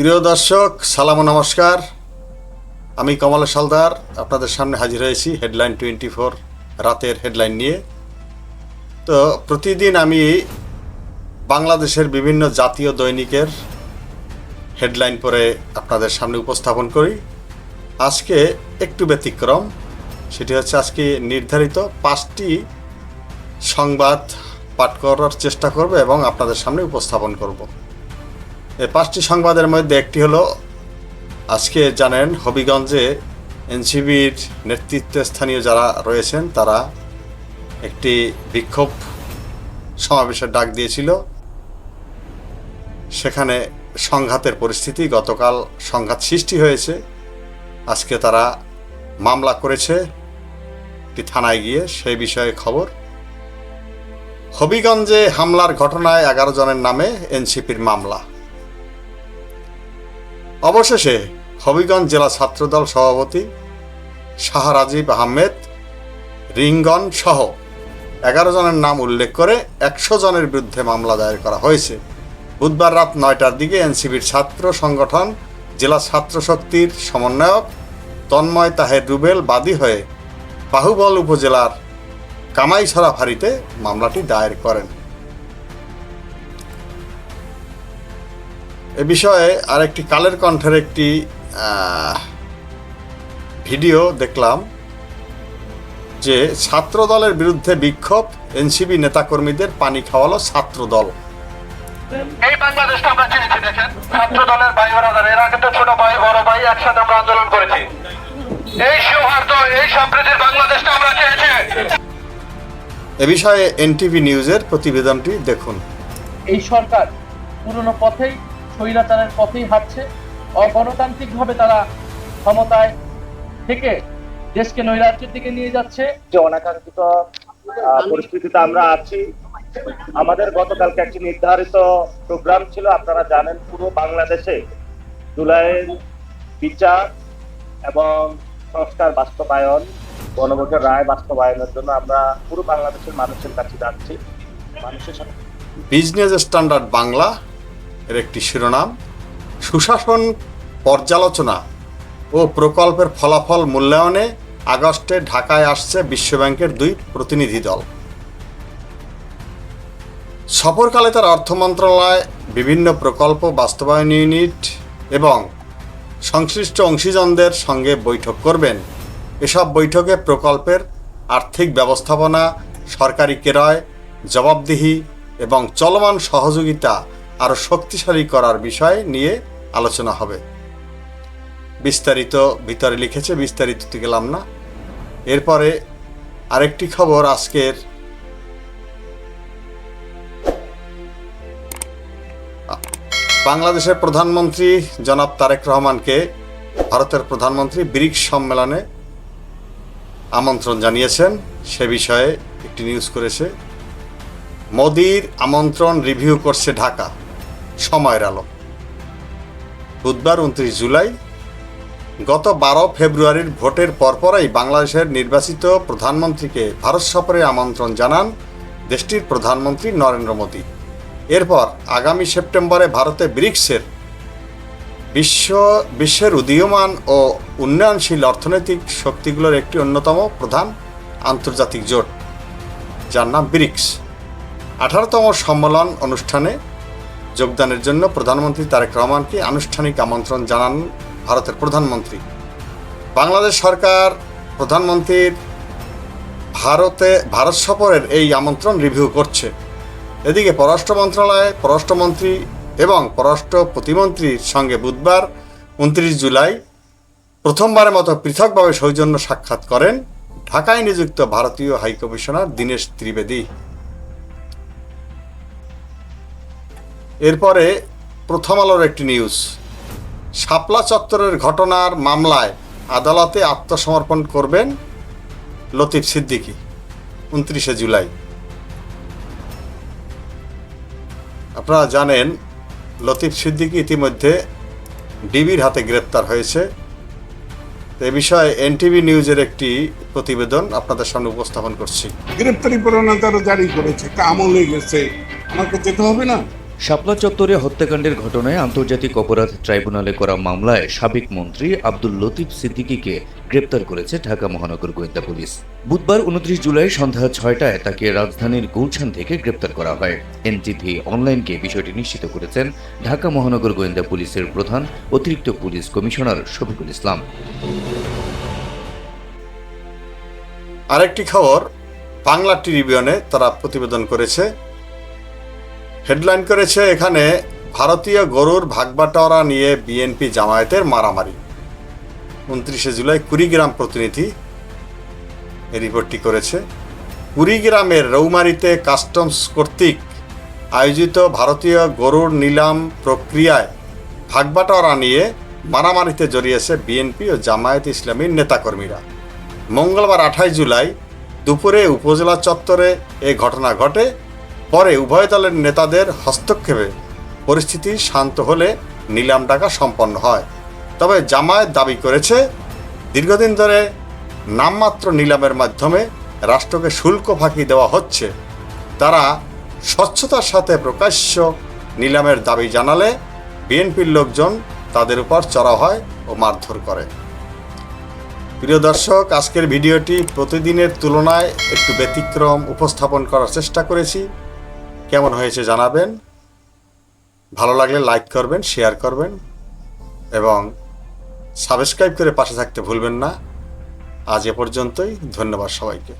প্রিয় দর্শক, সালাম ও নমস্কার। আমি কমল সালদার আপনাদের সামনে হাজির হয়েছি হেডলাইন 24 রাতের হেডলাইন নিয়ে। তো প্রতিদিন আমি বাংলাদেশের বিভিন্ন জাতীয় দৈনিকের হেডলাইন পড়ে আপনাদের সামনে উপস্থাপন করি। আজকে একটু ব্যতিক্রম, সেটি হচ্ছে আজকে নির্ধারিত 5টি সংবাদ পাঠ করার চেষ্টা করব এবং আপনাদের সামনে উপস্থাপন করব। এই 5টি সংবাদের মধ্যে একটি হলো, আজকে জানেন হবিগঞ্জে এনসিবির নেতৃত্বে স্থানীয় যারা রয়েছেন তারা একটি বিক্ষোভ সমাবেশের ডাক দিয়েছিল। সেখানে সংঘাতের পরিস্থিতি, গতকাল সংঘাত সৃষ্টি হয়েছে। আজকে তারা মামলা করেছে একটি থানায় গিয়ে, সেই বিষয়ে খবর। হবিগঞ্জে হামলার ঘটনায় 11 জনের নামে এনসিপির মামলা। অবশেষে হবিগঞ্জ জেলা ছাত্রদল সভাপতি শাহ রাজীব আহমেদ রিঙ্গন সহ 11 জনের নাম উল্লেখ করে 100 জনের বিরুদ্ধে মামলা দায়ের করা হয়েছে। বুধবার রাত 9টার দিকে এনসিপির ছাত্র সংগঠন জেলা ছাত্র শক্তির সমন্বয়ক তন্ময় তাহের রুবেল বাদী হয়ে বাহুবল উপজেলার কামাইছড়া ফাঁড়িতে মামলাটি দায়ের করেন। এ বিষয়ে আরেকটি কালের কণ্ঠের একটি ভিডিও দেখলাম যে ছাত্র দলের বিরুদ্ধে বিক্ষোভ, এনসিপি নেতাকর্মীদের পানি খাওয়ালো ছাত্র দল। এই বাংলাদেশটা আমরা চেয়েছি, দেখেন ছাত্র দলের ভাই বোনেরা, এর আগে তো ছোট ভাই বড় ভাই একসাথে আমরা আন্দোলন করেছি। এই সৌহার্দ্য, এই সম্প্রীতির বাংলাদেশটা আমরা চেয়েছি। এ বিষয়ে এনটিভি নিউজের প্রতিবেদনটি দেখুন। এই সরকার পুরনো পথেই, স্বৈরাচারের পথেই হাঁটছে। অগণতান্ত্রিকভাবে তারা ক্ষমতায় থেকে দেশকে নৈরাজ্যের দিকে নিয়ে যাচ্ছে। যে অনাকাঙ্ক্ষিত পরিস্থিতিতে আমরা আছি। আমাদের গতকালকে একটি নির্ধারিত প্রোগ্রাম ছিল, আপনারা জানেন, পুরো বাংলাদেশে জুলাইয়ের বিচার এবং সংস্কার বাস্তবায়ন, গণভোটের রায় বাস্তবায়নের জন্য আমরা পুরো বাংলাদেশের মানুষের কাছে যাচ্ছি। মানুষের সাথে বিজনেস স্ট্যান্ডার্ড বাংলা এর একটি শিরোনাম, সুশাসন পর্যালোচনা ও প্রকল্পের ফলাফল মূল্যায়নে আগস্টে ঢাকায় আসছে বিশ্বব্যাংকের 2 প্রতিনিধি দল। সফরকালে তার অর্থ মন্ত্রণালয়, বিভিন্ন প্রকল্প বাস্তবায়ন ইউনিট এবং সংশ্লিষ্ট অংশীজনদের সঙ্গে বৈঠক করবেন। এসব বৈঠকে প্রকল্পের আর্থিক ব্যবস্থাপনা, সরকারি ক্রয়, জবাবদিহি এবং চলমান সহযোগিতা আরও শক্তিশালী করার বিষয় নিয়ে আলোচনা হবে। বিস্তারিত ভিতরে লিখেছে, বিস্তারিততে গেলাম না। এরপরে আরেকটি খবর, আজকের বাংলাদেশের প্রধানমন্ত্রী জনাব তারেক রহমানকে ভারতের প্রধানমন্ত্রী ব্রিক্স সম্মেলনে আমন্ত্রণ জানিয়েছেন। সে বিষয়ে একটি নিউজ করেছে। মোদির আমন্ত্রণ রিভিউ করছে ঢাকা, সময়ের আলো। বুধবার 29 জুলাই। গত 12 ফেব্রুয়ারির ভোটের পরপরই বাংলাদেশের নির্বাচিত প্রধানমন্ত্রীকে ভারত সফরে আমন্ত্রণ জানান দেশটির প্রধানমন্ত্রী নরেন্দ্র মোদী। এরপর আগামী সেপ্টেম্বরে ভারতে ব্রিক্সের বিশ্বের উদীয়মান ও উন্নয়নশীল অর্থনৈতিক শক্তিগুলোর একটি অন্যতম প্রধান আন্তর্জাতিক জোট, যার নাম ব্রিক্স, 18তম সম্মেলন অনুষ্ঠানে যোগদানের জন্য প্রধানমন্ত্রী তারেক রহমানকে আনুষ্ঠানিক আমন্ত্রণ জানান ভারতের প্রধানমন্ত্রী। বাংলাদেশ সরকার প্রধানমন্ত্রীর ভারত সফরের এই আমন্ত্রণ রিভিউ করছে। এদিকে পররাষ্ট্র মন্ত্রণালয়ে পররাষ্ট্রমন্ত্রী এবং পররাষ্ট্র প্রতিমন্ত্রীর সঙ্গে বুধবার 29 জুলাই প্রথমবারের মতো পৃথকভাবে সৌজন্য সাক্ষাৎ করেন ঢাকায় নিযুক্ত ভারতীয় হাইকমিশনার দীনেশ ত্রিবেদী। এরপরে প্রথম আলোর একটি নিউজ, শাপলা চত্বরের ঘটনার মামলায় আদালতে আত্মসমর্পণ করবেন লতিফ সিদ্দিকী 29 জুলাই। আপনারা জানেন লতিফ সিদ্দিকী ইতিমধ্যে ডিবির হাতে গ্রেপ্তার হয়েছে। এ বিষয়ে এনটিভি নিউজের একটি প্রতিবেদন আপনাদের সামনে উপস্থাপন করছি। গ্রেপ্তারি পরোয়ানা তারা জারি করেছে, তা আমল হয়ে গেছে, আমাকে যেতে হবে না। শাপলা চত্বরে হত্যাকাণ্ডের ঘটনায় আন্তর্জাতিক অপরাধ ট্রাইব্যুনালে করা মামলায় সাবেক মন্ত্রী আব্দুল লতিফ সিদ্দিকীকে গ্রেপ্তার করেছে ঢাকা মহানগর গোয়েন্দা পুলিশ। বুধবার 29 জুলাই সন্ধ্যা 6টায় তাকে রাজধানীর গুলশান থেকে গ্রেপ্তার করা হয়। এনটিভি অনলাইনকে বিষয়টি নিশ্চিত করেছেন ঢাকা মহানগর গোয়েন্দা পুলিশের প্রধান অতিরিক্ত পুলিশ কমিশনার শফিকুল ইসলাম। আরেকটি খবর, বাংলা ট্রিবিউনে তারা প্রতিবেদন করেছে, হেডলাইন করেছে এখানে ভারতীয় গরুর ভাগবাটোয়ারা নিয়ে বিএনপি জামায়াতের মারামারি। 29 জুলাই কুড়িগ্রাম প্রতিনিধি এই রিপোর্টটি করেছে। কুড়িগ্রামের রৌমারীতে কাস্টমস কর্তৃক আয়োজিত ভারতীয় গরুর নিলাম প্রক্রিয়ায় ভাগবাটোয়ারা নিয়ে মারামারিতে জড়িয়েছে বিএনপি ও জামায়াত ইসলামীর নেতাকর্মীরা। মঙ্গলবার 28 জুলাই দুপুরে উপজেলা চত্বরে এ ঘটনা ঘটে। পরে উভয় দলের নেতাদের হস্তক্ষেপে পরিস্থিতি শান্ত হলে নিলাম ডাকা সম্পন্ন হয়। তবে জামায়াত দাবি করেছে দীর্ঘদিন ধরে নামমাত্র নিলামের মাধ্যমে রাষ্ট্রকে শুল্ক ফাঁকি দেওয়া হচ্ছে। তারা স্বচ্ছতার সাথে প্রকাশ্য নিলামের দাবি জানালে বিএনপির লোকজন তাদের উপর চড়াও হয় ও মারধর করে। প্রিয় দর্শক, আজকের ভিডিওটি প্রতিদিনের তুলনায় একটু ব্যতিক্রম উপস্থাপন করার চেষ্টা করেছি। কেমন হয়েছে জানাবেন। ভালো লাগলে লাইক করবেন, শেয়ার করবেন এবং সাবস্ক্রাইব করে পাশে থাকতে ভুলবেন না। আজ এ পর্যন্তই। ধন্যবাদ সবাইকে।